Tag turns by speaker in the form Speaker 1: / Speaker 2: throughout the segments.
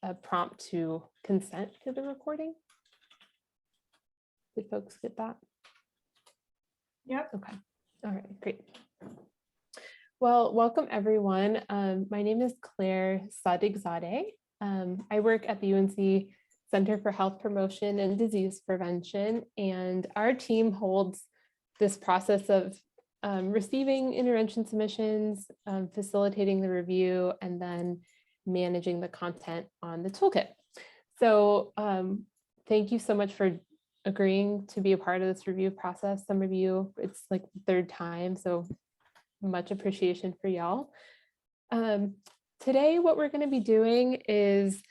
Speaker 1: a prompt to consent to the recording. Did folks get that?
Speaker 2: Yep.
Speaker 1: Okay. All right, great. Well, welcome everyone. My name is Claire Sadigzadeh. I work at the UNC Center for Health Promotion and Disease Prevention, and our team holds this process of receiving intervention submissions, facilitating the review, and then managing the content on the toolkit. So thank you so much for agreeing to be a part of this review process. Some of you, it's like the third time, so much appreciation for y'all. Today, what we're going to be doing is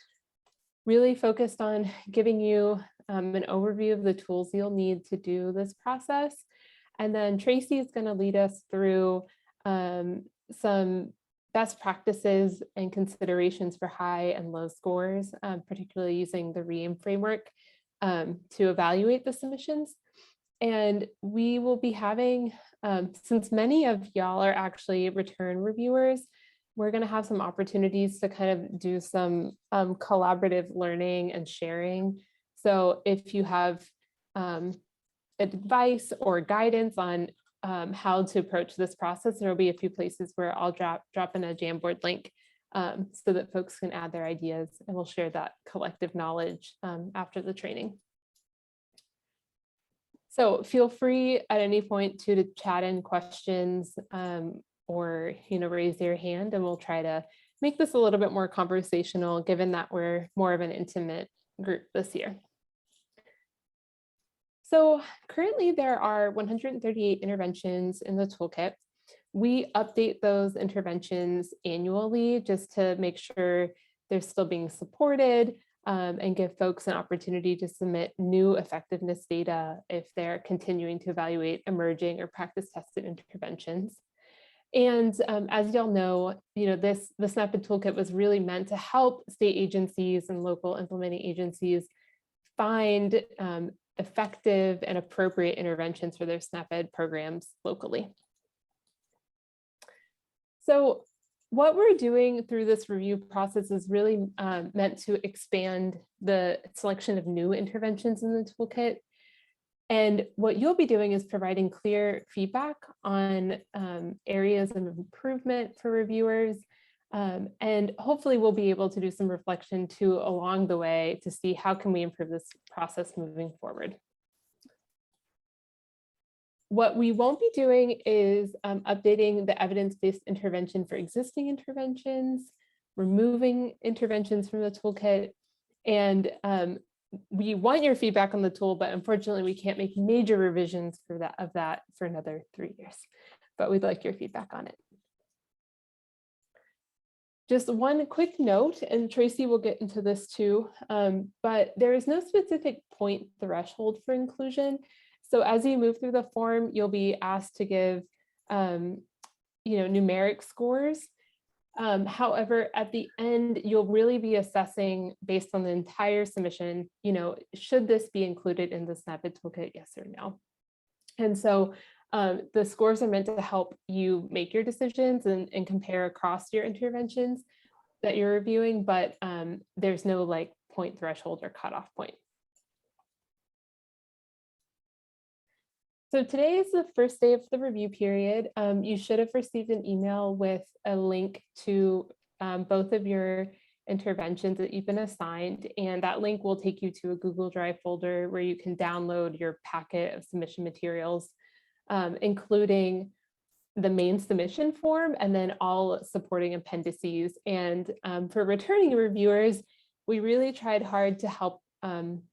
Speaker 1: really focused on giving you an overview of the tools you'll need to do this process. And then Tracy is going to lead us through some best practices and considerations for high and low scores, particularly using the REAIM framework to evaluate the submissions. And we will be having, since many of y'all are actually return reviewers, we're going to have some opportunities to kind of do some collaborative learning and sharing. So if you have advice or guidance on how to approach this process, there will be a few places where I'll drop in a Jamboard link so that folks can add their ideas, and we'll share that collective knowledge after the training. So feel free at any point to chat in questions or raise your hand, and we'll try to make this a little bit more conversational, given that we're more of an intimate group this year. So currently there are 138 interventions in the toolkit. We update those interventions annually just to make sure they're still being supported and give folks an opportunity to submit new effectiveness data if they're continuing to evaluate emerging or practice tested interventions. And as y'all know, the SNAPID toolkit was really meant to help state agencies and local implementing agencies find effective and appropriate interventions for their SNAPID programs locally. So what we're doing through this review process is really meant to expand the selection of new interventions in the toolkit. And what you'll be doing is providing clear feedback on areas of improvement for reviewers. And hopefully we'll be able to do some reflection too along the way to see how can we improve this process moving forward. What we won't be doing is updating the evidence-based intervention for existing interventions, removing interventions from the toolkit, and we want your feedback on the tool, but unfortunately we can't make major revisions for that for another 3 years, but we'd like your feedback on it. Just one quick note, and Tracy will get into this too, but there is no specific point threshold for inclusion. So as you move through the form, you'll be asked to give numeric scores. However, at the end, you'll really be assessing based on the entire submission, should this be included in the SNAPID toolkit, yes or no? And so the scores are meant to help you make your decisions and compare across your interventions that you're reviewing, but there's no point threshold or cutoff point. So today is the first day of the review period. You should have received an email with a link to both of your interventions that you've been assigned, and that link will take you to a Google Drive folder where you can download your packet of submission materials, including the main submission form and then all supporting appendices. And for returning reviewers, we really tried hard to help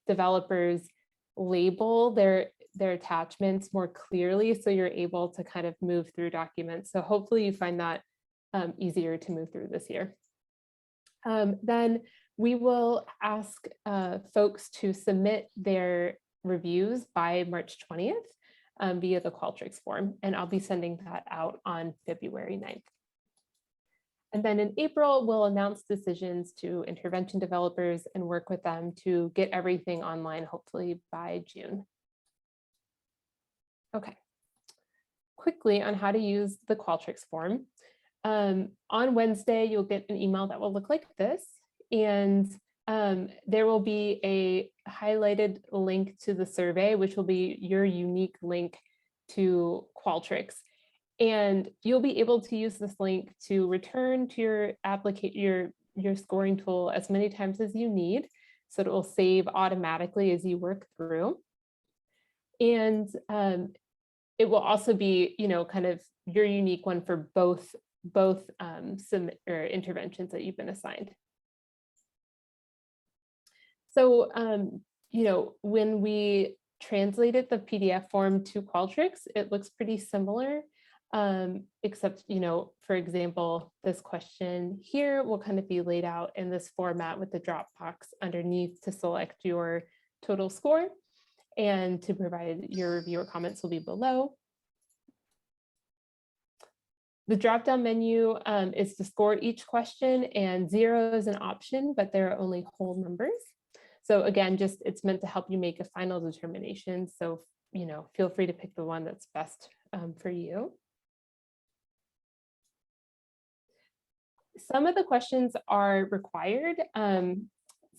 Speaker 1: developers label their attachments more clearly so you're able to kind of move through documents. So hopefully you find that easier to move through this year. Then we will ask folks to submit their reviews by March 20th via the Qualtrics form, and I'll be sending that out on February 9th. And then in April, we'll announce decisions to intervention developers and work with them to get everything online, hopefully by June. Okay, quickly on how to use the Qualtrics form. On Wednesday, you'll get an email that will look like this. and there will be a highlighted link to the survey, which will be your unique link to Qualtrics. And you'll be able to use this link to return to your scoring tool as many times as you need. So it will save automatically as you work through. And it will also be, kind of your unique one for both interventions that you've been assigned. So, when we translated the PDF form to Qualtrics, it looks pretty similar, except, for example, this question here will kind of be laid out in this format with the drop box underneath to select your total score, and to provide your reviewer comments will be below. The drop-down menu is to score each question, and 0 is an option, but there are only whole numbers. So again, it's meant to help you make a final determination. So, feel free to pick the one that's best for you. Some of the questions are required.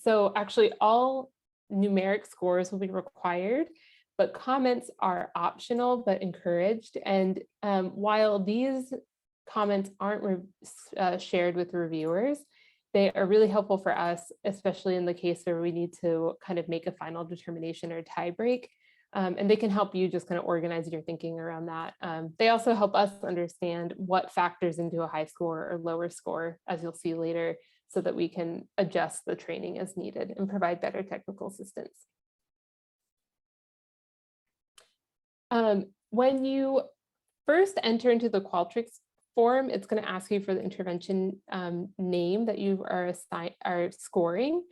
Speaker 1: So actually all numeric scores will be required, but comments are optional but encouraged. And while these comments aren't shared with reviewers, they are really helpful for us, especially in the case where we need to kind of make a final determination or tie break. And they can help you just kind of organize your thinking around that. They also help us understand what factors into a high score or lower score, as you'll see later, so that we can adjust the training as needed and provide better technical assistance. When you first enter into the Qualtrics form, it's going to ask you for the intervention name that you are scoring.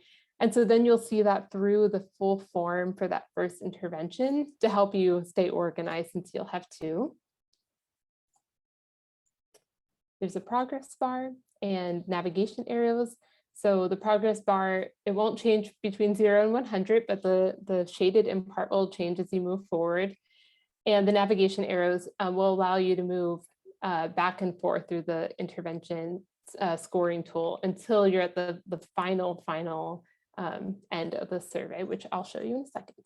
Speaker 1: And so then you'll see that through the full form for that first intervention to help you stay organized, since you'll have 2. There's a progress bar and navigation arrows. So the progress bar, it won't change between 0 and 100, but the shaded in part will change as you move forward. And the navigation arrows will allow you to move back and forth through the intervention scoring tool until you're at the final end of the survey, which I'll show you in a second.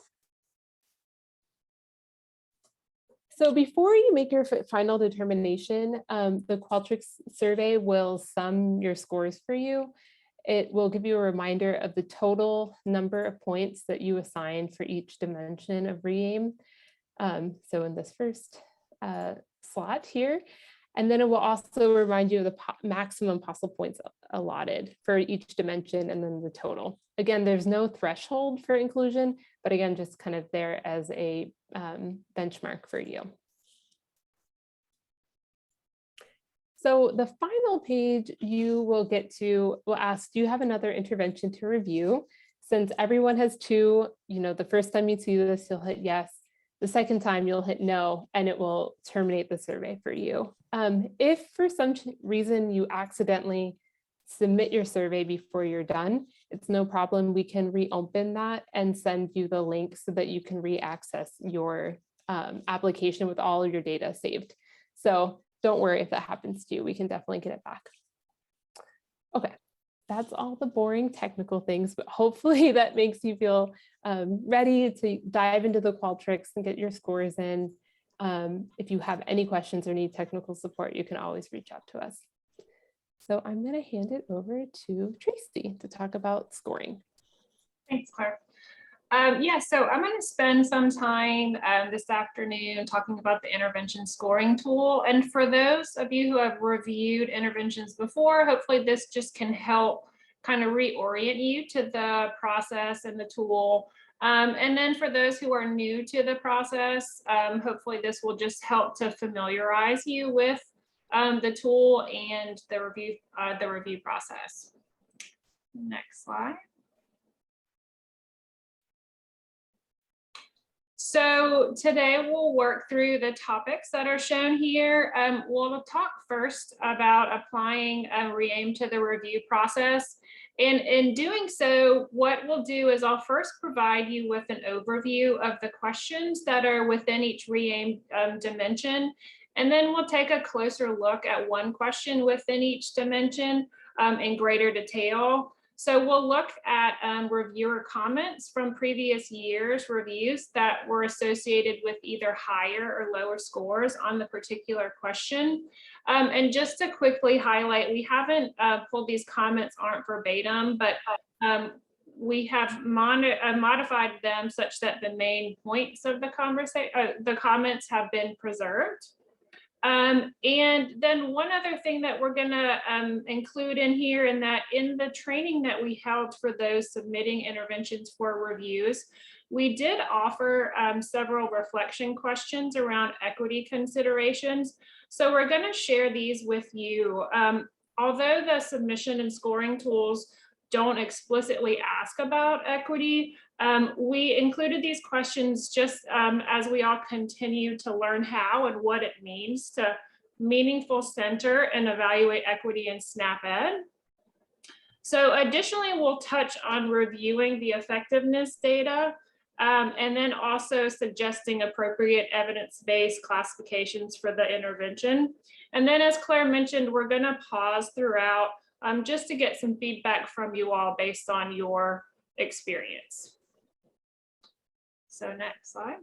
Speaker 1: So before you make your final determination, the Qualtrics survey will sum your scores for you. It will give you a reminder of the total number of points that you assigned for each dimension of REAIM. So in this first slot here, and then it will also remind you of the maximum possible points allotted for each dimension, and then the total. Again, there's no threshold for inclusion, but again, just kind of there as a benchmark for you. So the final page you will get to will ask, do you have another intervention to review? Since everyone has 2, the first time you see this, you'll hit yes. The second time you'll hit no, and it will terminate the survey for you. If for some reason you accidentally submit your survey before you're done, it's no problem. We can reopen that and send you the link so that you can re-access your application with all of your data saved. So don't worry if that happens to you. We can definitely get it back. Okay, that's all the boring technical things, but hopefully that makes you feel ready to dive into the Qualtrics and get your scores in. If you have any questions or need technical support, you can always reach out to us. So I'm going to hand it over to Tracy to talk about scoring.
Speaker 2: Thanks, Claire. Yeah, so I'm going to spend some time this afternoon talking about the intervention scoring tool. And for those of you who have reviewed interventions before, hopefully this just can help kind of reorient you to the process and the tool. And then for those who are new to the process, hopefully this will just help to familiarize you with the tool and the review process. Next slide. So today we'll work through the topics that are shown here. We'll talk first about applying REAIM to the review process. And in doing so, what we'll do is I'll first provide you with an overview of the questions that are within each REAIM dimension. And then we'll take a closer look at one question within each dimension in greater detail. So we'll look at reviewer comments from previous years' reviews that were associated with either higher or lower scores on the particular question. And just to quickly highlight, we haven't pulled these comments, aren't verbatim, but we have modified them such that the main points of the conversation, the comments have been preserved. And then one other thing that we're going to include in here, in that in the training that we held for those submitting interventions for reviews, we did offer several reflection questions around equity considerations. So we're going to share these with you. Although the submission and scoring tools don't explicitly ask about equity, we included these questions just as we all continue to learn how and what it means to meaningful center and evaluate equity in SNAP-Ed. So additionally, we'll touch on reviewing the effectiveness data and then also suggesting appropriate evidence-based classifications for the intervention. And then, as Claire mentioned, we're going to pause throughout just to get some feedback from you all based on your experience. So next slide.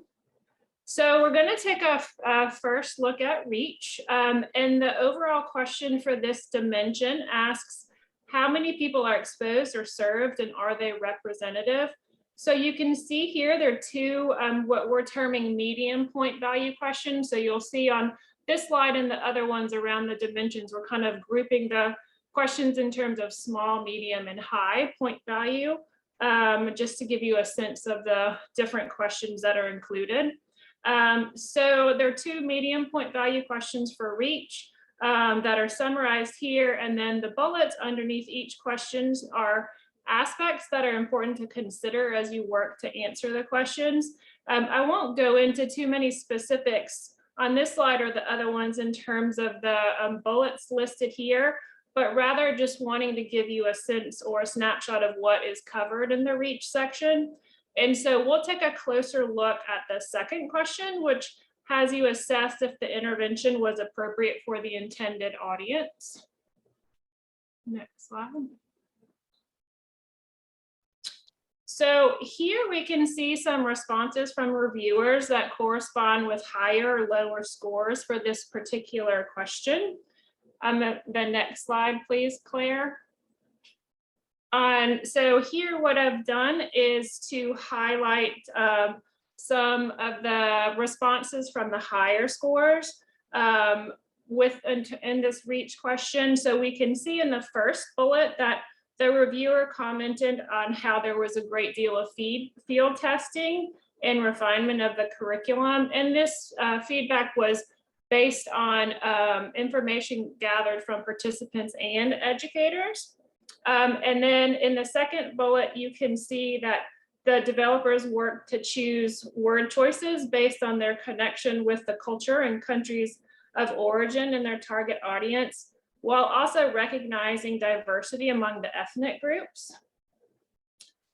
Speaker 2: So we're going to take a first look at reach. And the overall question for this dimension asks, how many people are exposed or served, and are they representative? So you can see here, there are two what we're terming medium point value questions. So you'll see on this slide and the other ones around the dimensions, we're kind of grouping the questions in terms of small, medium, and high point value, just to give you a sense of the different questions that are included. So there are two medium point value questions for reach that are summarized here, and then the bullets underneath each questions are aspects that are important to consider as you work to answer the questions. I won't go into too many specifics on this slide or the other ones in terms of the bullets listed here, but rather just wanting to give you a sense or a snapshot of what is covered in the reach section. And so we'll take a closer look at the second question, which has you assess if the intervention was appropriate for the intended audience. Next slide. So here we can see some responses from reviewers that correspond with higher or lower scores for this particular question. The next slide, please, Claire. So here what I've done is to highlight some of the responses from the higher scores in this reach question. So we can see in the first bullet that the reviewer commented on how there was a great deal of field testing and refinement of the curriculum. And this feedback was based on information gathered from participants and educators. And then in the second bullet, you can see that the developers worked to choose word choices based on their connection with the culture and countries of origin in their target audience, while also recognizing diversity among the ethnic groups.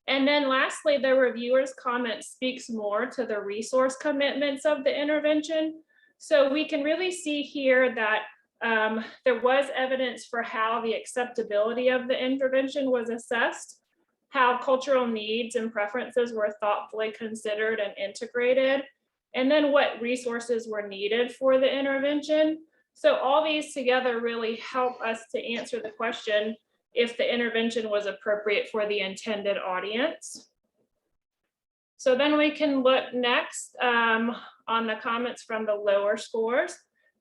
Speaker 2: And then lastly, the reviewer's comment speaks more to the resource commitments of the intervention. So we can really see here that there was evidence for how the acceptability of the intervention was assessed, how cultural needs and preferences were thoughtfully considered and integrated, and then what resources were needed for the intervention. So all these together really help us to answer the question if the intervention was appropriate for the intended audience. So then we can look next on the comments from the lower scores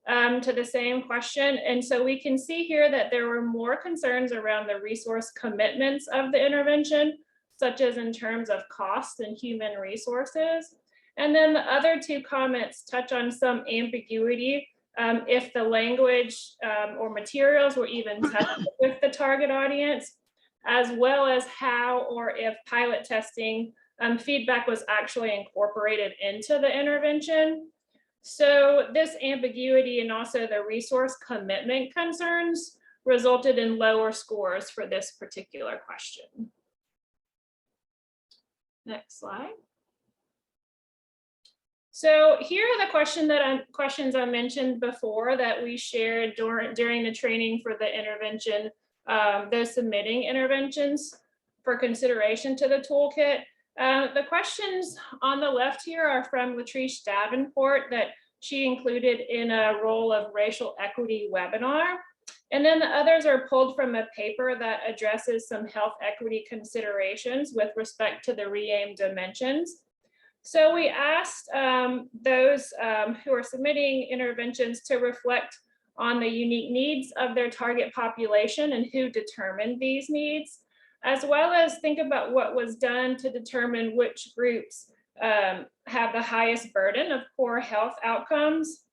Speaker 2: to the same question. And so we can see here that there were more concerns around the resource commitments of the intervention, such as in terms of cost and human resources. And then the other two comments touch on some ambiguity if the language or materials were even tested with the target audience, as well as how or if pilot testing feedback was actually incorporated into the intervention. So this ambiguity and also the resource commitment concerns resulted in lower scores for this particular question. Next slide. So here are the questions I mentioned before that we shared during the training for the intervention, those submitting interventions. for consideration to the toolkit. The questions on the left here are from Latrice Davenport that she included in a role of racial equity webinar. And then the others are pulled from a paper that addresses some health equity considerations with respect to the re-aim dimensions. So we asked those who are submitting interventions to reflect on the unique needs of their target population and who determined these needs, as well as think about what was done to determine which groups have the highest burden of poor health outcomes.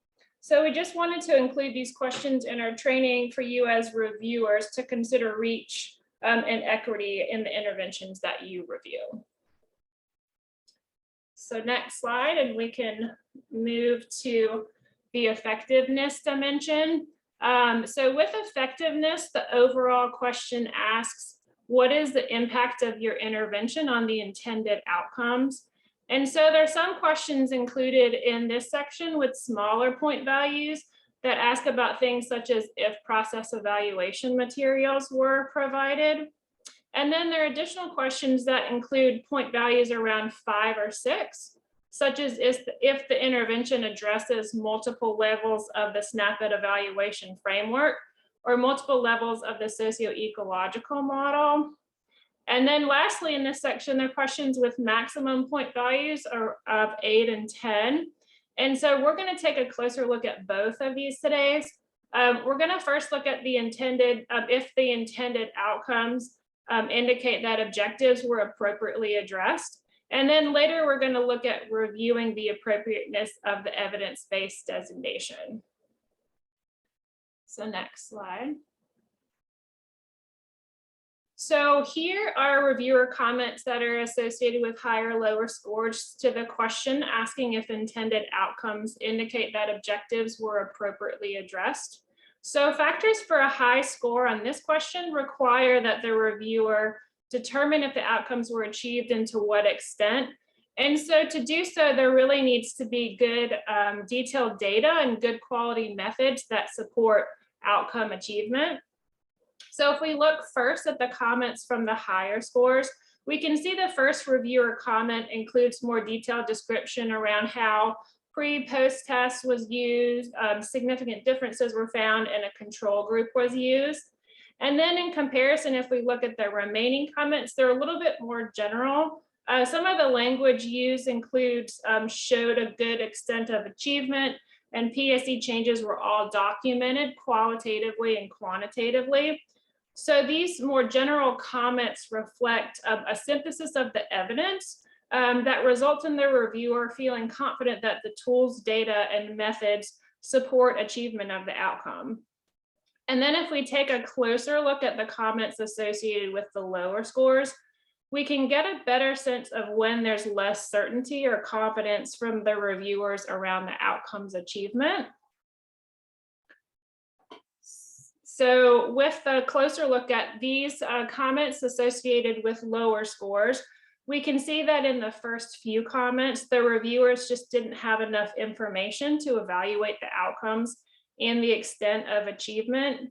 Speaker 2: So we just wanted to include these questions in our training for you as reviewers to consider reach and equity in the interventions that you review. So next slide, and we can move to the effectiveness dimension. So with effectiveness, the overall question asks, what is the impact of your intervention on the intended outcomes? And so there's some questions included in this section with smaller point values that ask about things such as if process evaluation materials were provided. And then there are additional questions that include point values around 5 or 6, such as if the intervention addresses multiple levels of the SNAP-Ed evaluation framework or multiple levels of the socio-ecological model. And then lastly, in this section, there are questions with maximum point values of 8 and 10. And so we're going to take a closer look at both of these today. We're going to first look at the intended, if the intended outcomes indicate that objectives were appropriately addressed. And then later, we're going to look at reviewing the appropriateness of the evidence-based designation. So next slide. So here are reviewer comments that are associated with higher or lower scores to the question asking if intended outcomes indicate that objectives were appropriately addressed. So factors for a high score on this question require that the reviewer determine if the outcomes were achieved and to what extent. And so to do so, there really needs to be good detailed data and good quality methods that support outcome achievement. So if we look first at the comments from the higher scores, we can see the first reviewer comment includes more detailed description around how pre-post test was used, significant differences were found, and a control group was used. And then in comparison, if we look at the remaining comments, they're a little bit more general. Some of the language used includes showed a good extent of achievement, and PSE changes were all documented qualitatively and quantitatively. So these more general comments reflect a synthesis of the evidence that results in the reviewer feeling confident that the tools, data, and methods support achievement of the outcome. And then if we take a closer look at the comments associated with the lower scores, we can get a better sense of when there's less certainty or confidence from the reviewers around the outcomes achievement. So with a closer look at these comments associated with lower scores, we can see that in the first few comments, the reviewers just didn't have enough information to evaluate the outcomes and the extent of achievement.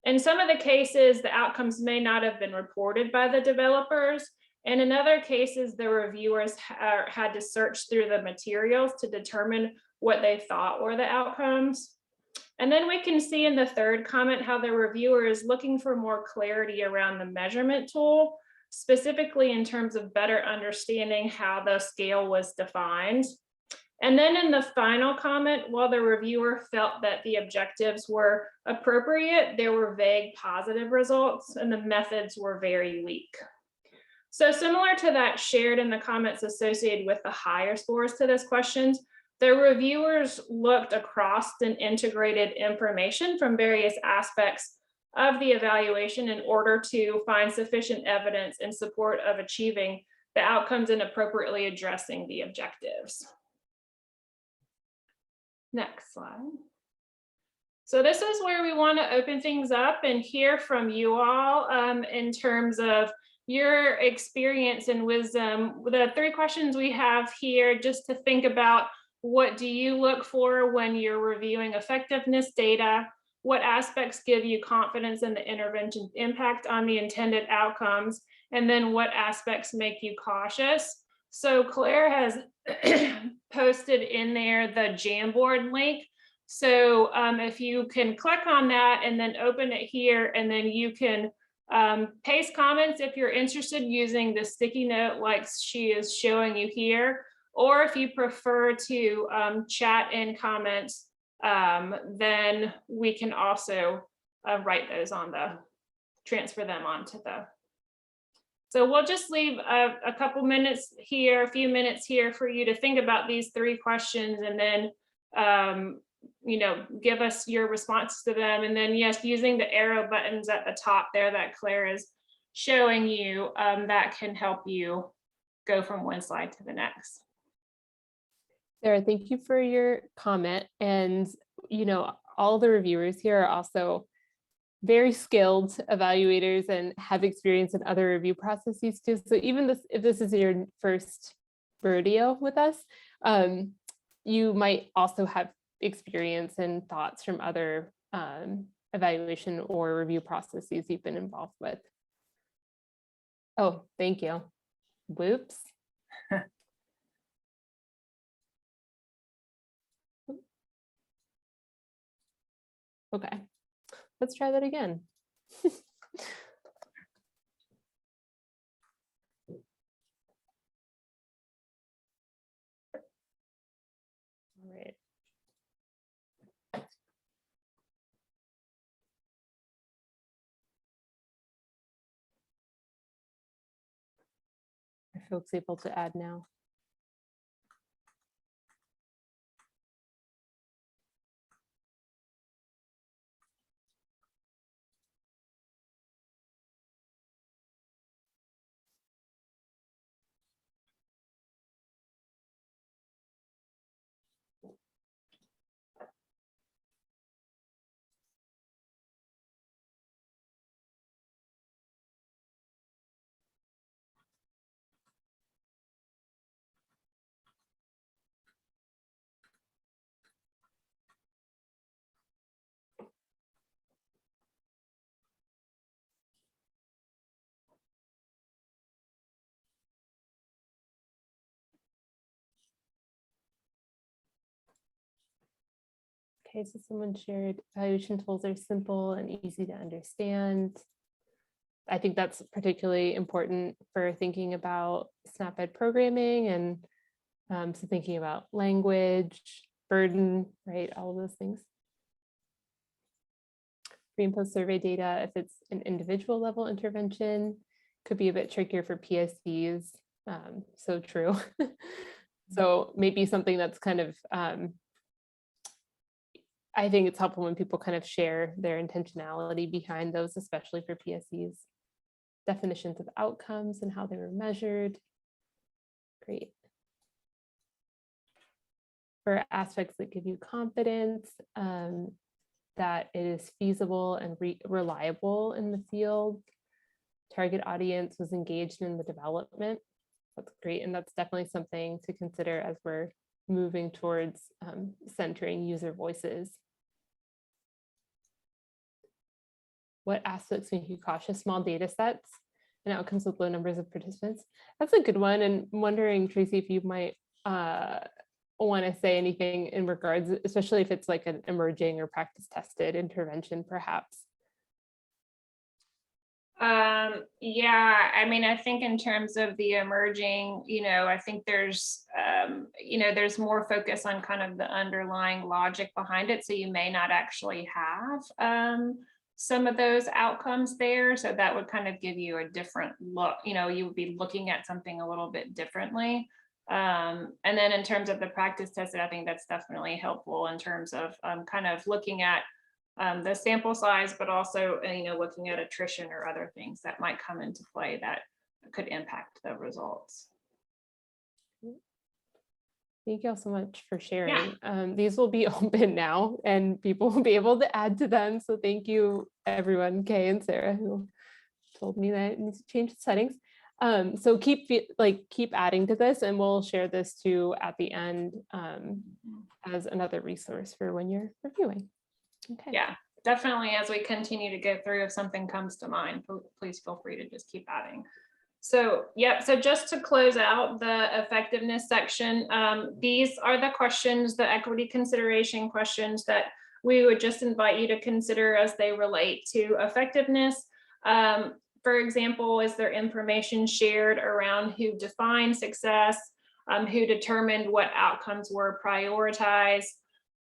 Speaker 2: In some of the cases, the outcomes may not have been reported by the developers. And in other cases, the reviewers had to search through the materials to determine what they thought were the outcomes. And then we can see in the third comment how the reviewer is looking for more clarity around the measurement tool, specifically in terms of better understanding how the scale was defined. And then in the final comment, while the reviewer felt that the objectives were appropriate, there were vague positive results and the methods were very weak. So similar to that shared in the comments associated with the higher scores to this question, the reviewers looked across and integrated information from various aspects of the evaluation in order to find sufficient evidence in support of achieving the outcomes and appropriately addressing the objectives. Next slide. So this is where we want to open things up and hear from you all in terms of your experience and wisdom. The 3 questions we have here just to think about: what do you look for when you're reviewing effectiveness data? What aspects give you confidence in the intervention's impact on the intended outcomes? and then what aspects make you cautious. So Claire has posted in there the Jamboard link. So if you can click on that and then open it here, and then you can paste comments if you're interested using the sticky note like she is showing you here, or if you prefer to chat in comments, then we can also write those on transfer them onto the. So we'll just leave a couple minutes here, a few minutes here for you to think about these 3 questions, and then give us your response to them. And then yes, using the arrow buttons at the top there that Claire is showing you, that can help you go from one slide to the next.
Speaker 1: Sarah, thank you for your comment. And all the reviewers here are also very skilled evaluators and have experience in other review processes too. So even if this is your first rodeo with us, you might also have experience and thoughts from other evaluation or review processes you've been involved with. Oh, thank you. Whoops. Okay, let's try that again. All right. Are folks able to add now? Okay, so someone shared evaluation tools are simple and easy to understand. I think that's particularly important for thinking about SnapEd programming, and so thinking about language, burden, right, all of those things. Pre and post survey data, if it's an individual level intervention, could be a bit trickier for PSCs. So true. So maybe something that's kind of, I think it's helpful when people kind of share their intentionality behind those, especially for PSCs. Definitions of outcomes and how they were measured. Great. For aspects that give you confidence that it is feasible and reliable in the field. Target audience was engaged in the development. That's great. And that's definitely something to consider as we're moving towards centering user voices. What aspects make you cautious? Small data sets and outcomes with low numbers of participants. That's a good one. And I'm wondering, Tracy, if you might want to say anything in regards, especially if it's like an emerging or practice tested intervention, perhaps.
Speaker 2: Yeah, I mean, I think in terms of the emerging, I think there's, there's more focus on kind of the underlying logic behind it. So you may not actually have some of those outcomes there. So that would kind of give you a different look, you would be looking at something a little bit differently. And then in terms of the practice tested, I think that's definitely helpful in terms of kind of looking at the sample size, but also, looking at attrition or other things that might come into play that could impact the results.
Speaker 1: Thank you all so much for sharing. These will be open now and people will be able to add to them. So thank you everyone, Kay and Sarah, who told me that I need to change the settings. So keep adding to this, and we'll share this too at the end as another resource for when you're reviewing. Okay.
Speaker 2: Yeah, definitely. As we continue to go through, if something comes to mind, please feel free to just keep adding. So, yep, so just to close out the effectiveness section, these are the questions, the equity consideration questions that we would just invite you to consider as they relate to effectiveness. For example, is there information shared around who defined success, who determined what outcomes were prioritized,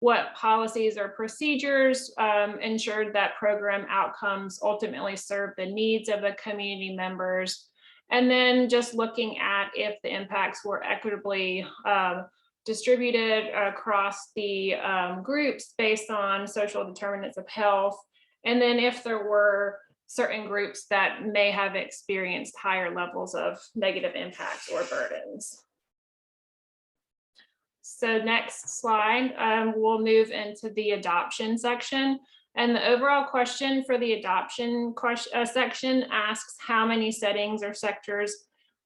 Speaker 2: what policies or procedures ensured that program outcomes ultimately serve the needs of the community members. And then just looking at if the impacts were equitably distributed across the groups based on social determinants of health. And then if there were certain groups that may have experienced higher levels of negative impacts or burdens. So next slide, we'll move into the adoption section. And the overall question for the adoption section asks how many settings or sectors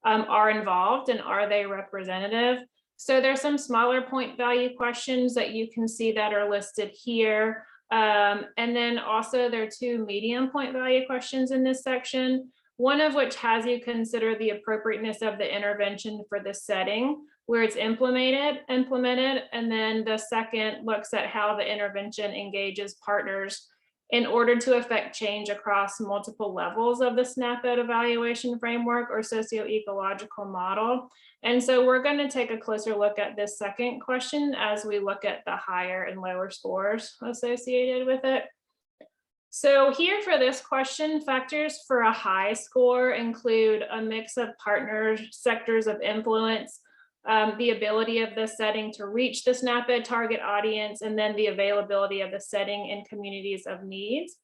Speaker 2: are involved and are they representative? So there's some smaller point value questions that you can see that are listed here. And then also there are 2 medium point value questions in this section, one of which has you consider the appropriateness of the intervention for the setting where it's implemented, and then the second looks at how the intervention engages partners in order to affect change across multiple levels of the SNAP-Ed evaluation framework or socio-ecological model. And so we're going to take a closer look at this second question as we look at the higher and lower scores associated with it. So here for this question, factors for a high score include a mix of partners, sectors of influence, the ability of the setting to reach the SNAP-Ed target audience, and then the availability of the setting in communities of needs.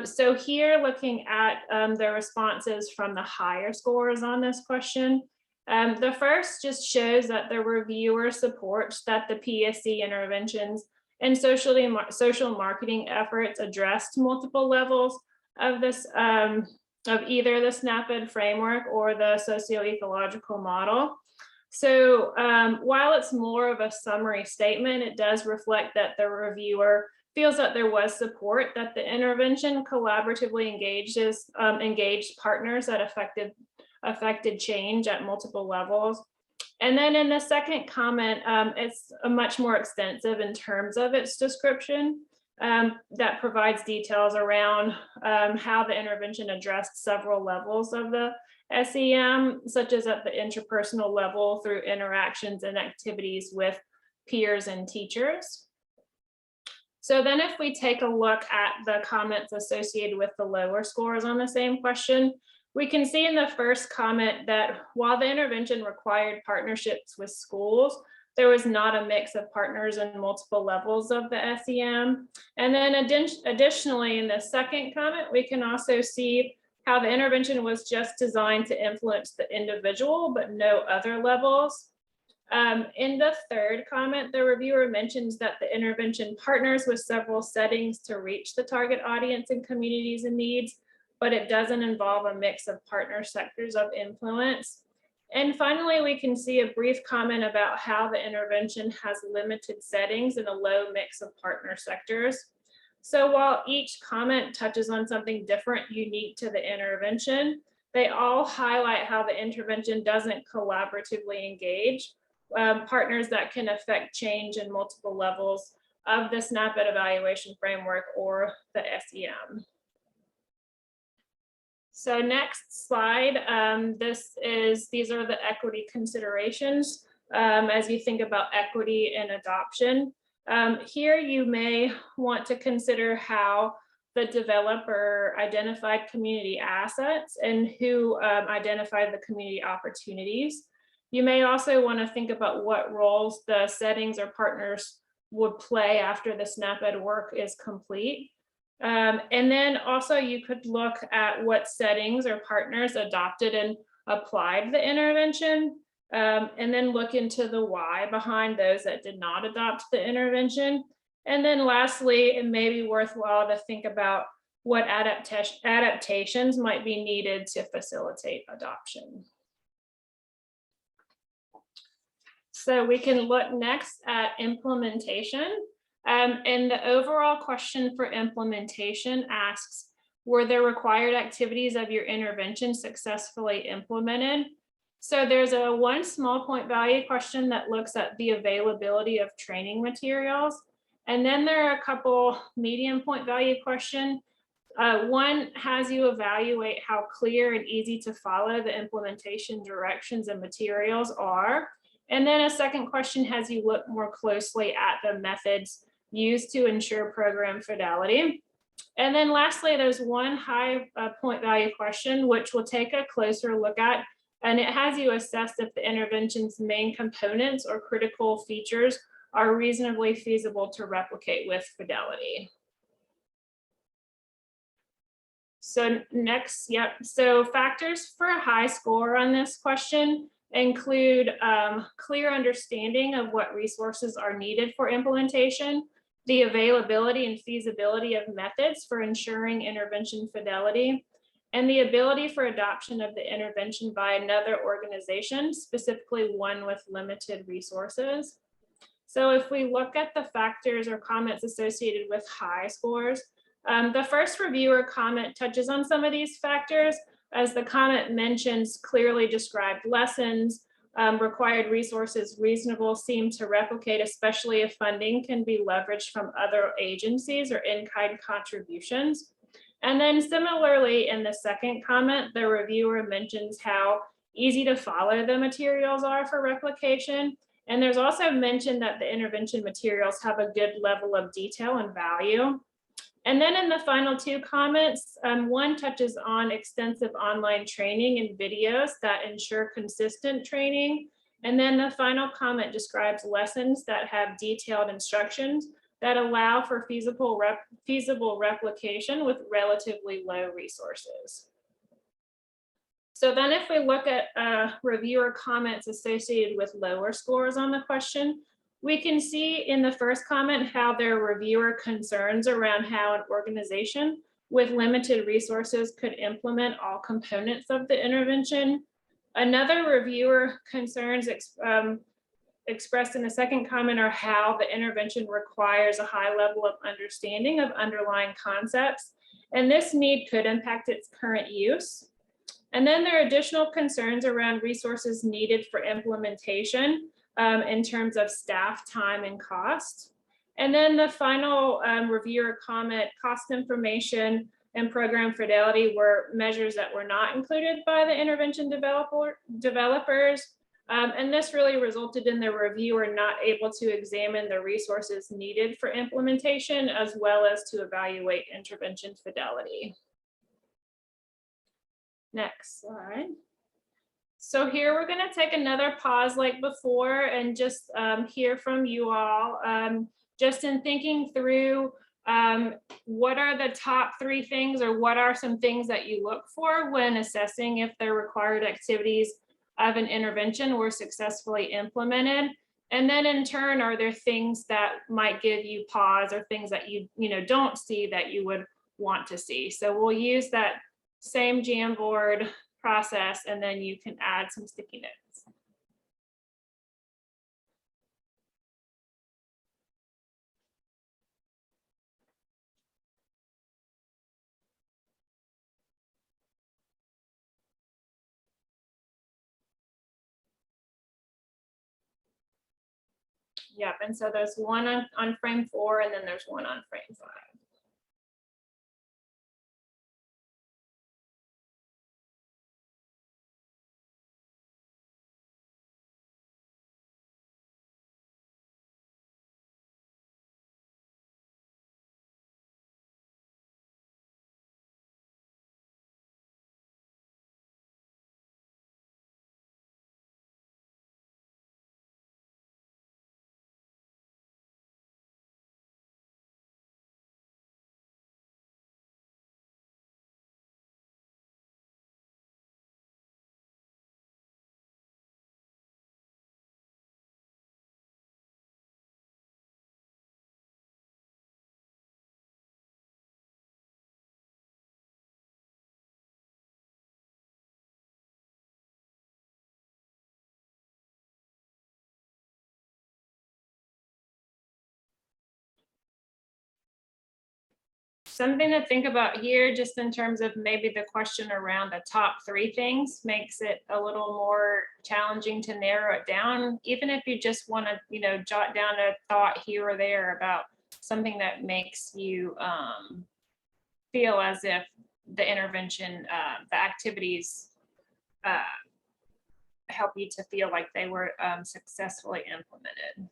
Speaker 2: So here looking at the responses from the higher scores on this question, the first just shows that the reviewer supports that the PSC interventions and social marketing efforts addressed multiple levels of this of either the SNAP-Ed framework or the socio-ecological model. So while it's more of a summary statement, it does reflect that the reviewer feels that there was support, that the intervention collaboratively engaged partners that affected change at multiple levels. And then in the second comment, it's much more extensive in terms of its description that provides details around how the intervention addressed several levels of the SEM, such as at the interpersonal level through interactions and activities with peers and teachers. So then if we take a look at the comments associated with the lower scores on the same question, we can see in the first comment that while the intervention required partnerships with schools, there was not a mix of partners in multiple levels of the SEM. And then additionally, in the second comment, we can also see how the intervention was just designed to influence the individual, but no other levels. In the third comment, the reviewer mentions that the intervention partners with several settings to reach the target audience and communities in needs, but it doesn't involve a mix of partner sectors of influence. And finally, we can see a brief comment about how the intervention has limited settings and a low mix of partner sectors. So while each comment touches on something different, unique to the intervention, they all highlight how the intervention doesn't collaboratively engage partners that can affect change in multiple levels of the SNAP-Ed evaluation framework or the SEM. So next slide, these are the equity considerations as you think about equity and adoption. Here you may want to consider how the developer identified community assets and who identified the community opportunities. You may also want to think about what roles the settings or partners would play after the SNAP-Ed work is complete. And then also you could look at what settings or partners adopted and applied the intervention, and then look into the why behind those that did not adopt the intervention. And then lastly, it may be worthwhile to think about what adaptations might be needed to facilitate adoption. So we can look next at implementation. And the overall question for implementation asks, Were the required activities of your intervention successfully implemented? So there's a one small point value question that looks at the availability of training materials. And then there are a couple medium point value question. One has you evaluate how clear and easy to follow the implementation directions and materials are. And then a second question has you look more closely at the methods used to ensure program fidelity. And then lastly, there's one high point value question, which we'll take a closer look at. And it has you assess if the intervention's main components or critical features are reasonably feasible to replicate with fidelity. So next, so factors for a high score on this question include clear understanding of what resources are needed for implementation, the availability and feasibility of methods for ensuring intervention fidelity, and the ability for adoption of the intervention by another organization, specifically one with limited resources. So if we look at the factors or comments associated with high scores, the first reviewer comment touches on some of these factors, as the comment mentions clearly described lessons, required resources reasonable, seem to replicate, especially if funding can be leveraged from other agencies or in-kind contributions. And then similarly, in the second comment, the reviewer mentions how easy to follow the materials are for replication. And there's also mention that the intervention materials have a good level of detail and value. And then in the final two comments, one touches on extensive online training and videos that ensure consistent training. And then the final comment describes lessons that have detailed instructions that allow for feasible replication with relatively low resources. So then if we look at reviewer comments associated with lower scores on the question, we can see in the first comment how there are reviewer concerns around how an organization with limited resources could implement all components of the intervention. Another reviewer concerns expressed in the second comment are how the intervention requires a high level of understanding of underlying concepts, and this need could impact its current use. And then there are additional concerns around resources needed for implementation in terms of staff time and cost. And then the final reviewer comment, cost information and program fidelity were measures that were not included by the intervention developers. And this really resulted in the reviewer not able to examine the resources needed for implementation, as well as to evaluate intervention fidelity. Next slide. So here we're going to take another pause like before and just hear from you all, just in thinking through what are the top 3 things, or what are some things that you look for when assessing if the required activities of an intervention were successfully implemented. And then in turn, are there things that might give you pause, or things that you don't see that you would want to see? So we'll use that same Jamboard process, and then you can add some sticky notes. Yep, and so there's one on frame 4, and then there's one on frame 5. Something to think about here, just in terms of maybe the question around the top 3 things makes it a little more challenging to narrow it down. Even if you just want to, you know, jot down a thought here or there about something that makes you feel as if the intervention, the activities help you to feel like they were successfully implemented.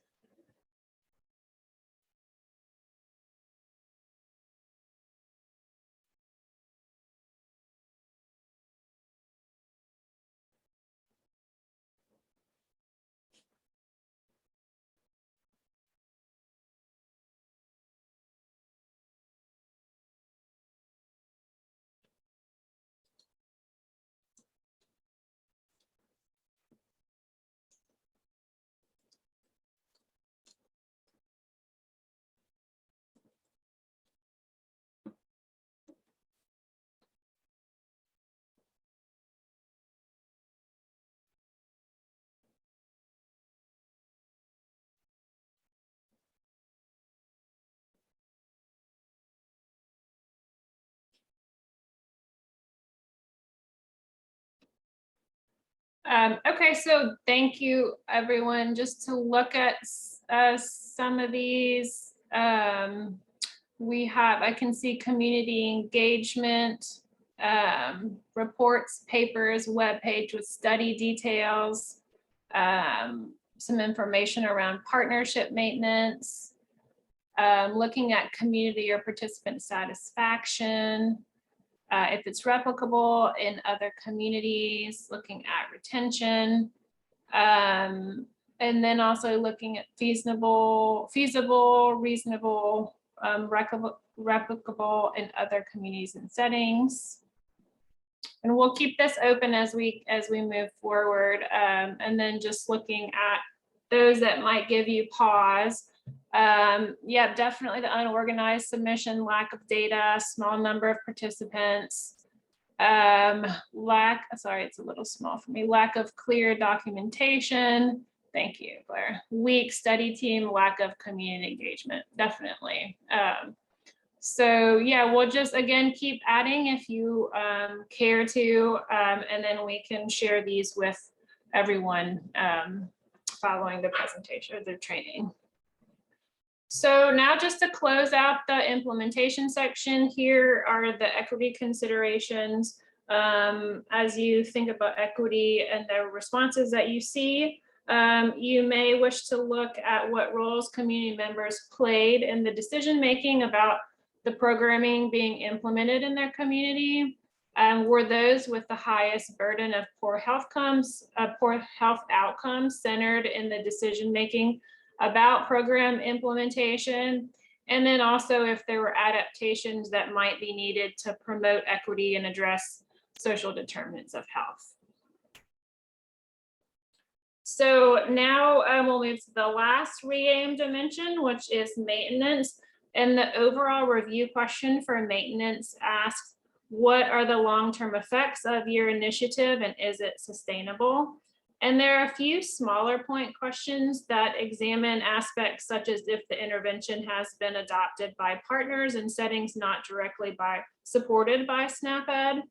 Speaker 2: Okay, so thank you, everyone. Just to look at some of these, we have, I can see community engagement, reports, papers, webpage with study details, some information around partnership maintenance, looking at community or participant satisfaction, if it's replicable in other communities, looking at retention, and then also looking at feasible, reasonable, replicable in other communities and settings. And we'll keep this open as we move forward, and then just looking at those that might give you pause. Yeah, definitely the unorganized submission, lack of data, small number of participants, sorry, it's a little small for me, lack of clear documentation. Thank you, Claire. Weak study team, lack of community engagement, definitely. So yeah, we'll just, again, keep adding if you care to, and then we can share these with everyone following the presentation or the training. So now, just to close out the implementation section, here are the equity considerations. As you think about equity and the responses that you see, you may wish to look at what roles community members played in the decision-making about the programming being implemented in their community. Were those with the highest burden of poor health outcomes centered in the decision-making about program implementation, and then also if there were adaptations that might be needed to promote equity and address social determinants of health. So now we'll move to the last re-aim dimension, which is maintenance. And the overall review question for maintenance asks, what are the long-term effects of your initiative and is it sustainable? And there are a few smaller point questions that examine aspects such as if the intervention has been adopted by partners in settings not directly supported by SNAP-Ed.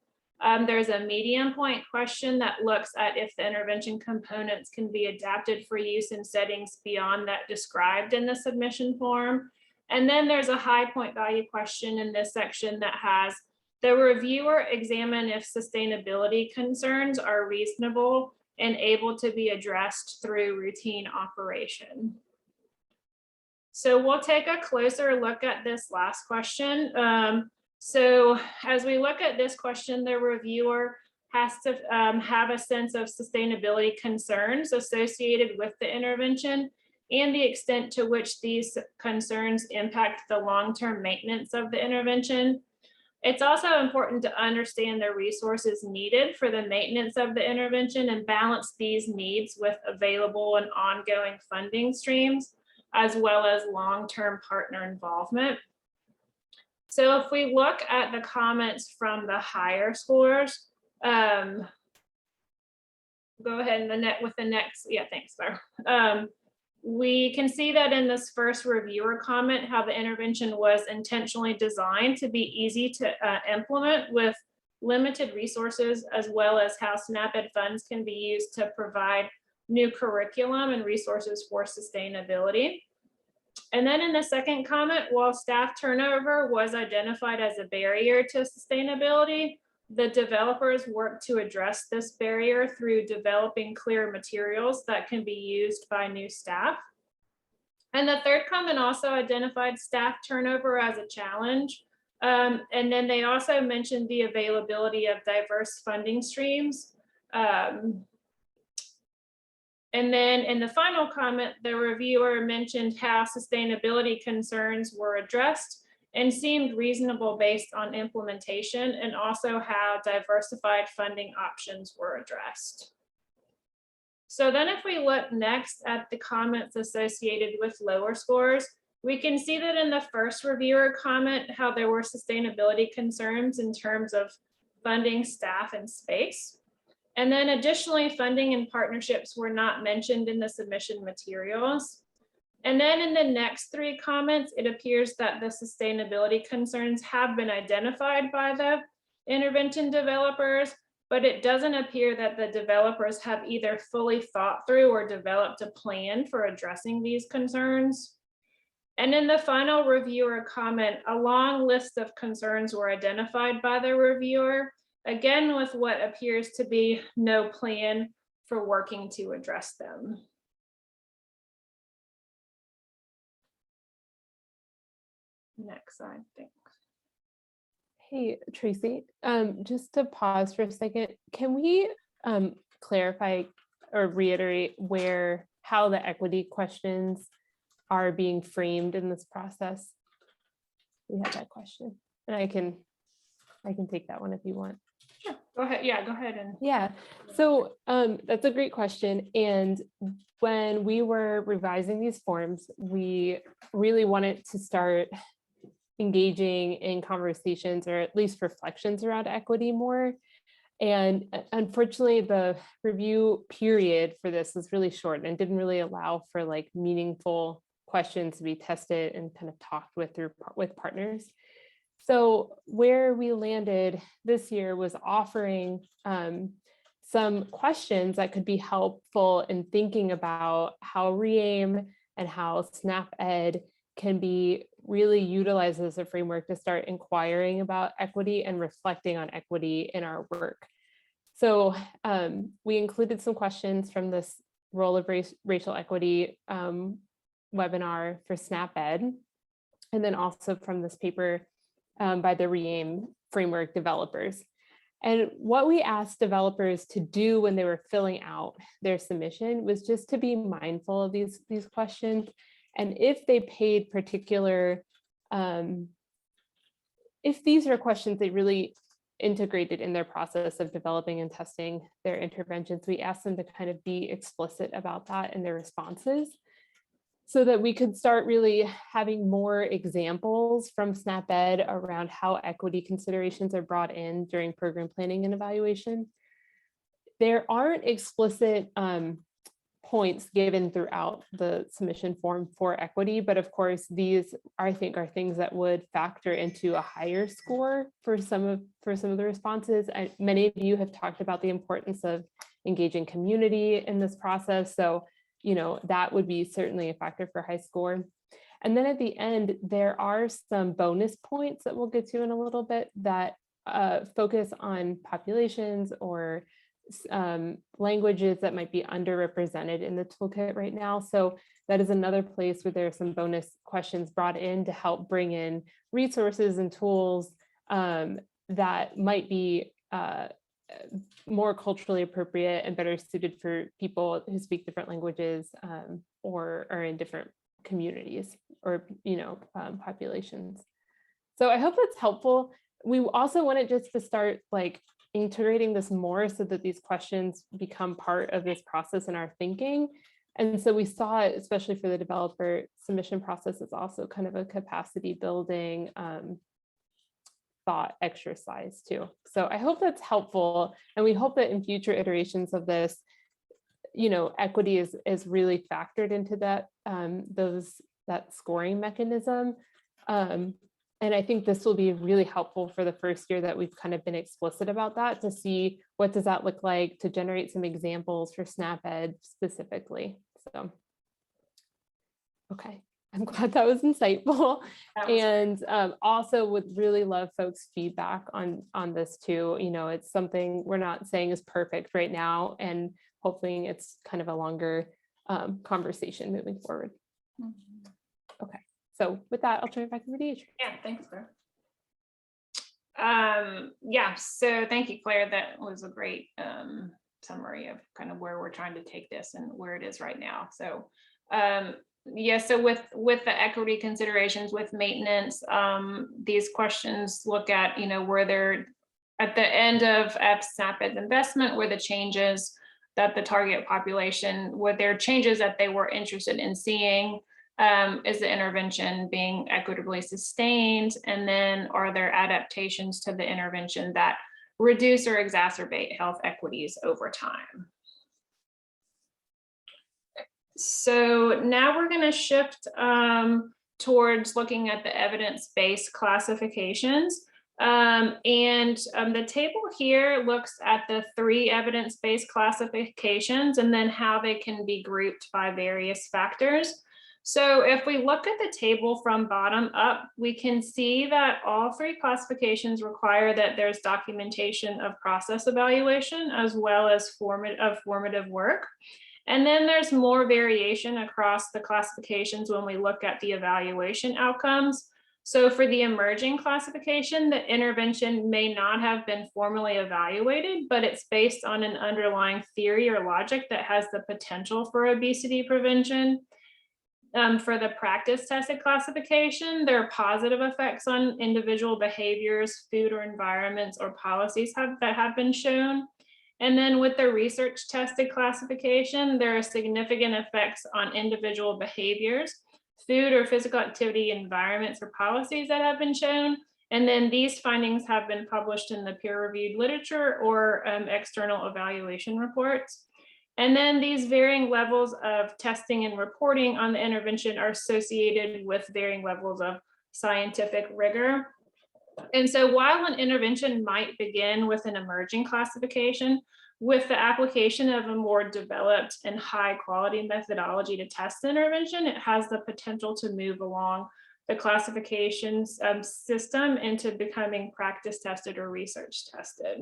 Speaker 2: There's a medium point question that looks at if the intervention components can be adapted for use in settings beyond that described in the submission form. And then there's a high point value question in this section that has the reviewer examine if sustainability concerns are reasonable and able to be addressed through routine operation. So we'll take a closer look at this last question. So as we look at this question, the reviewer has to have a sense of sustainability concerns associated with the intervention and the extent to which these concerns impact the long-term maintenance of the intervention. It's also important to understand the resources needed for the maintenance of the intervention and balance these needs with available and ongoing funding streams, as well as long-term partner involvement. So if we look at the comments from the higher scores, go ahead and with the next, yeah, thanks, Claire. We can see that in this first reviewer comment, how the intervention was intentionally designed to be easy to implement with limited resources, as well as how SNAP-Ed funds can be used to provide new curriculum and resources for sustainability. And then in the second comment, while staff turnover was identified as a barrier to sustainability, the developers worked to address this barrier through developing clear materials that can be used by new staff. And the third comment also identified staff turnover as a challenge. And then they also mentioned the availability of diverse funding streams. And then in the final comment, the reviewer mentioned how sustainability concerns were addressed and seemed reasonable based on implementation, and also how diversified funding options were addressed. So then if we look next at the comments associated with lower scores, we can see that in the first reviewer comment, how there were sustainability concerns in terms of funding, staff, and space. And then additionally, funding and partnerships were not mentioned in the submission materials. And then in the next three comments, it appears that the sustainability concerns have been identified by the intervention developers, but it doesn't appear that the developers have either fully thought through or developed a plan for addressing these concerns. And in the final reviewer comment, a long list of concerns were identified by the reviewer, again with what appears to be no plan for working to address them. Next slide, thanks.
Speaker 1: Hey, Tracy, just to pause for a second, can we clarify or reiterate how the equity questions are being framed in this process? We had that question, and I can take that one if you want.
Speaker 2: Sure. Go ahead. Yeah, go ahead.
Speaker 1: Yeah, so that's a great question. And when we were revising these forms, we really wanted to start engaging in conversations or at least reflections around equity more. And unfortunately, the review period for this was really short and didn't really allow for like meaningful questions to be tested and kind of talked with partners. So where we landed this year was offering some questions that could be helpful in thinking about how REAIM and how SNAP-Ed can be really utilized as a framework to start inquiring about equity and reflecting on equity in our work. So we included some questions from this role of racial equity webinar for SNAP-Ed, and then also from this paper by the REAIM framework developers. And what we asked developers to do when they were filling out their submission was just to be mindful of these questions. And if they paid particular, if these are questions they really integrated in their process of developing and testing their interventions, we asked them to kind of be explicit about that in their responses, so that we could start really having more examples from SNAP-Ed around how equity considerations are brought in during program planning and evaluation. There aren't explicit points given throughout the submission form for equity, but of course, these I think are things that would factor into a higher score for some of the responses. Many of you have talked about the importance of engaging community in this process. So, you know, that would be certainly a factor for high score. And then at the end, there are some bonus points that we'll get to in a little bit that focus on populations or languages that might be underrepresented in the toolkit right now. So that is another place where there are some bonus questions brought in to help bring in resources and tools that might be more culturally appropriate and better suited for people who speak different languages or are in different communities or, you know, populations. So I hope that's helpful. We also wanted just to start like integrating this more so that these questions become part of this process in our thinking. And so we saw it, especially for the developer submission process, is also kind of a capacity building thought exercise too. So I hope that's helpful. And we hope that in future iterations of this, equity is really factored into that that scoring mechanism. And I think this will be really helpful for the first year that we've kind of been explicit about that, to see what does that look like, to generate some examples for SNAP-Ed specifically. So, okay, I'm glad that was insightful. And also would really love folks' feedback on this too. It's something we're not saying is perfect right now, and hopefully it's kind of a longer conversation moving forward. Okay. So with that, I'll turn it back over to you.
Speaker 2: Yeah, thanks, Claire. Yeah, so thank you, Claire. That was a great summary of kind of where we're trying to take this and where it is right now. So yeah, so with the equity considerations with maintenance, these questions look at, were there at the end of SNAP-Ed investment, were the changes that the target population, were there changes that they were interested in seeing? Is the intervention being equitably sustained? And then are there adaptations to the intervention that reduce or exacerbate health equities over time? So now we're going to shift towards looking at the evidence-based classifications. The table here looks at the 3 evidence-based classifications and then how they can be grouped by various factors. So if we look at the table from bottom up, we can see that all 3 classifications require that there's documentation of process evaluation as well as formative work. And then there's more variation across the classifications when we look at the evaluation outcomes. So for the emerging classification, the intervention may not have been formally evaluated, but it's based on an underlying theory or logic that has the potential for obesity prevention. For the practice tested classification, there are positive effects on individual behaviors, food or environments, or policies that have been shown. And then with the research tested classification, there are significant effects on individual behaviors, food or physical activity, environments, or policies that have been shown. And then these findings have been published in the peer-reviewed literature or external evaluation reports. And then these varying levels of testing and reporting on the intervention are associated with varying levels of scientific rigor. And so while an intervention might begin with an emerging classification, with the application of a more developed and high quality methodology to test the intervention, it has the potential to move along the classifications system into becoming practice tested or research tested.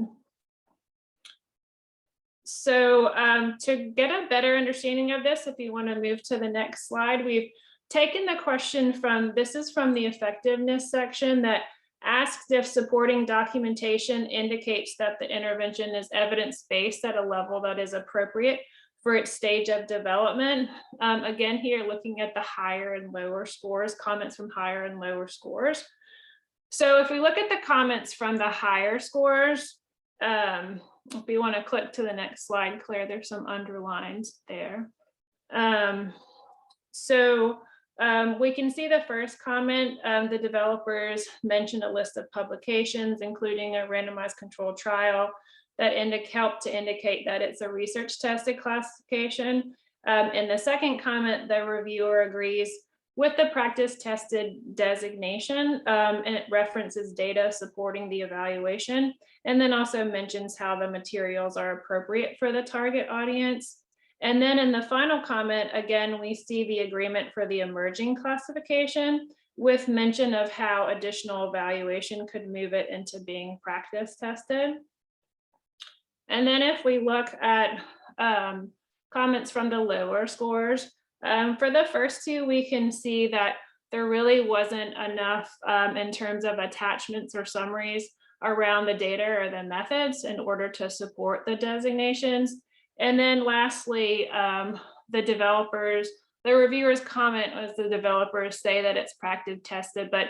Speaker 2: So to get a better understanding of this, if you want to move to the next slide, we've taken the question from, this is from the effectiveness section, that asks if supporting documentation indicates that the intervention is evidence-based at a level that is appropriate for its stage of development. Again, here looking at the higher and lower scores, comments from higher and lower scores. So if we look at the comments from the higher scores, if we want to click to the next slide, Claire, there's some underlines there. We can see the first comment, the developers mentioned a list of publications, including a randomized controlled trial that help to indicate that it's a research tested classification. In the second comment, the reviewer agrees with the practice tested designation, and it references data supporting the evaluation, and then also mentions how the materials are appropriate for the target audience. And then in the final comment, again, we see the agreement for the emerging classification with mention of how additional evaluation could move it into being practice tested. And then if we look at comments from the lower scores, for the first 2, we can see that there really wasn't enough in terms of attachments or summaries around the data or the methods in order to support the designations. And then lastly, the reviewers comment as the developers say that it's practice tested, but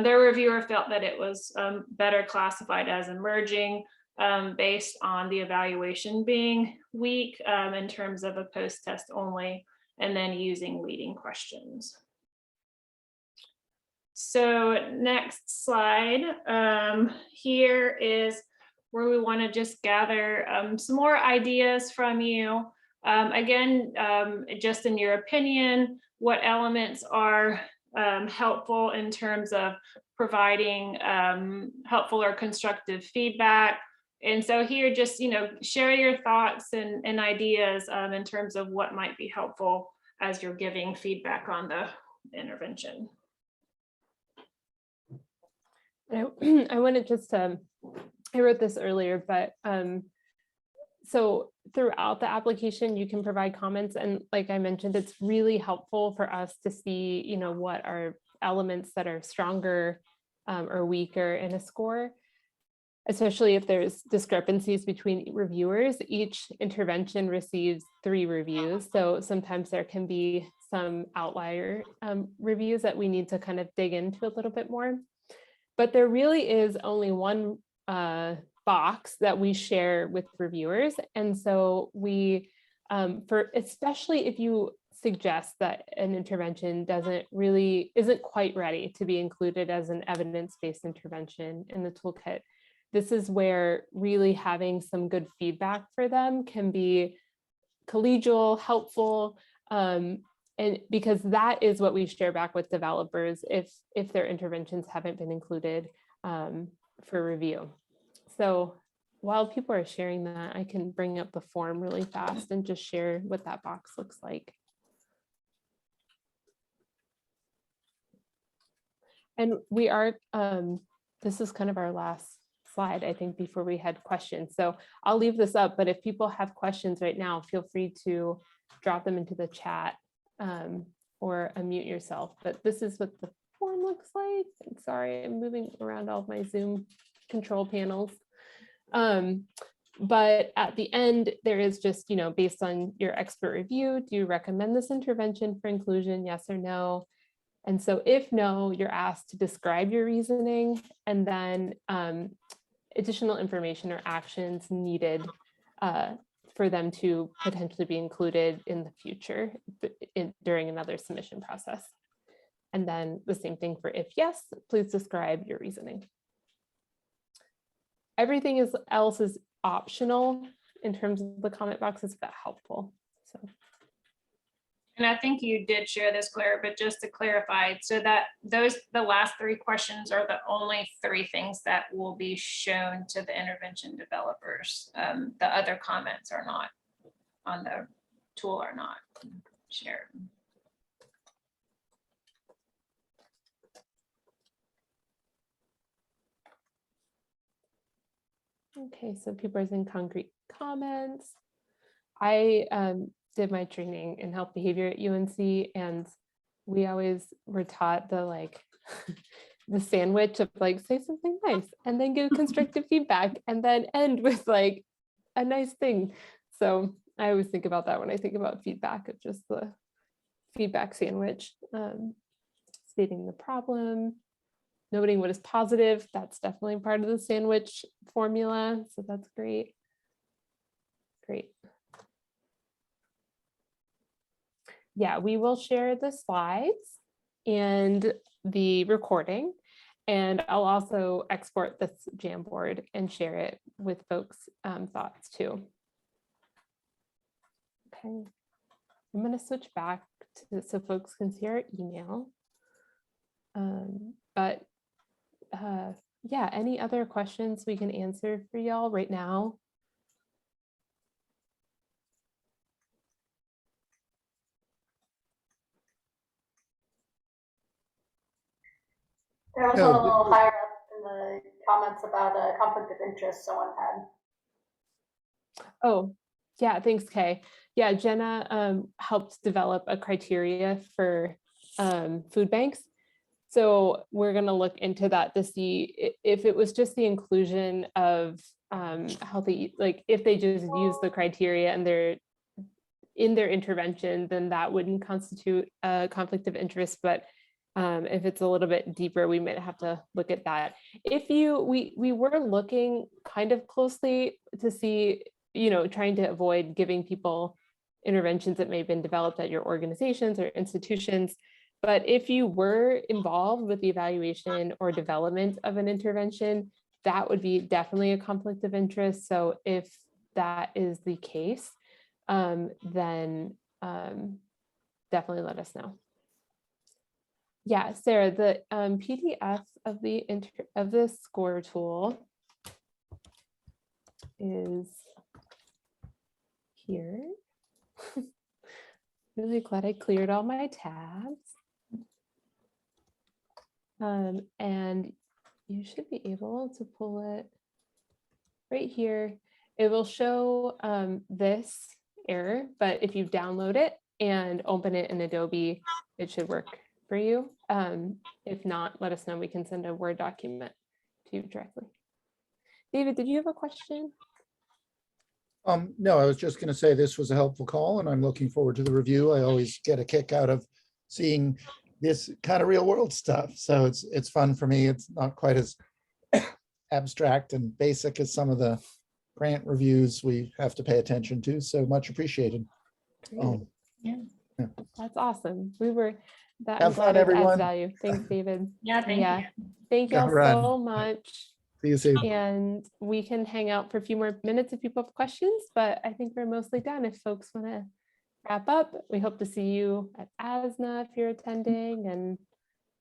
Speaker 2: their reviewer felt that it was better classified as emerging based on the evaluation being weak in terms of a post-test only, and then using leading questions. So next slide, here is where we want to just gather some more ideas from you Again, just in your opinion, what elements are helpful in terms of providing helpful or constructive feedback? And so here, just, share your thoughts and ideas in terms of what might be helpful as you're giving feedback on the intervention.
Speaker 1: I wanted just to, I wrote this earlier, but so throughout the application, you can provide comments. And like I mentioned, it's really helpful for us to see, what are elements that are stronger or weaker in a score, especially if there's discrepancies between reviewers. Each intervention receives 3 reviews. So sometimes there can be some outlier reviews that we need to kind of dig into a little bit more. But there really is only one box that we share with reviewers. And so we, especially if you suggest that an intervention isn't quite ready to be included as an evidence-based intervention in the toolkit, this is where really having some good feedback for them can be collegial, helpful, and because that is what we share back with developers if their interventions haven't been included for review. So while people are sharing that, I can bring up the form really fast and just share what that box looks like. And we are, this is kind of our last slide, I think, before we had questions. So I'll leave this up, but if people have questions right now, feel free to drop them into the chat or unmute yourself. But this is what the form looks like. I'm sorry, I'm moving around all of my Zoom control panels. But at the end, there is just, based on your expert review, do you recommend this intervention for inclusion, yes or no? And so if no, you're asked to describe your reasoning and then additional information or actions needed for them to potentially be included in the future during another submission process. And then the same thing for if yes, please describe your reasoning. Everything else is optional in terms of the comment boxes, if that's helpful. So.
Speaker 2: And I think you did share this, Claire, but just to clarify, so that the last 3 questions are the only 3 things that will be shown to the intervention developers. The other comments are not on the tool, are not shared.
Speaker 1: Okay, so people are in concrete comments. I did my training in health behavior at UNC, and we always were taught the the sandwich of say something nice and then give constructive feedback and then end with a nice thing. So I always think about that when I think about feedback, of just the feedback sandwich, stating the problem, noting what is positive. That's definitely part of the sandwich formula. So that's great. Great. Yeah, we will share the slides and the recording, and I'll also export this Jamboard and share it with folks' thoughts too. Okay, I'm going to switch back to so folks can see our email. Yeah, any other questions we can answer for y'all right now?
Speaker 3: There was one a little higher up in the comments about a conflict of interest someone had.
Speaker 1: Oh, yeah, thanks, Kay. Yeah, Jenna helped develop a criteria for food banks. So we're going to look into that to see if it was just the inclusion of healthy, if they just use the criteria and they're in their intervention, then that wouldn't constitute a conflict of interest. But if it's a little bit deeper, we might have to look at that. We were looking kind of closely to see, trying to avoid giving people interventions that may have been developed at your organizations or institutions. But if you were involved with the evaluation or development of an intervention, that would be definitely a conflict of interest. So if that is the case, then definitely let us know. Yeah, Sarah, the PDF of the score tool is here. Really glad I cleared all my tabs. And you should be able to pull it right here. It will show this error, but if you download it and open it in Adobe, it should work for you. If not, let us know. We can send a Word document to you directly. David, did you have a question?
Speaker 4: No, I was just going to say this was a helpful call, and I'm looking forward to the review. I always get a kick out of seeing this kind of real world stuff. So it's fun for me. It's not quite as abstract and basic as some of the grant reviews we have to pay attention to. So much appreciated.
Speaker 1: That's awesome. I'm
Speaker 4: Have
Speaker 1: glad
Speaker 4: fun,
Speaker 1: it adds
Speaker 4: everyone.
Speaker 1: value. Thanks, David.
Speaker 2: Yeah, thank you.
Speaker 1: Thank
Speaker 4: Go
Speaker 1: y'all
Speaker 4: run.
Speaker 1: so much.
Speaker 4: See you soon.
Speaker 1: And we can hang out for a few more minutes if people have questions, but I think we're mostly done. If folks want to wrap up, we hope to see you at ASNA if you're attending, and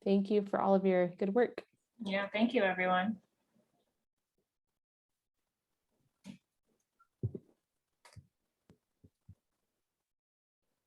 Speaker 1: thank you for all of your good work.
Speaker 2: Yeah, thank you, everyone.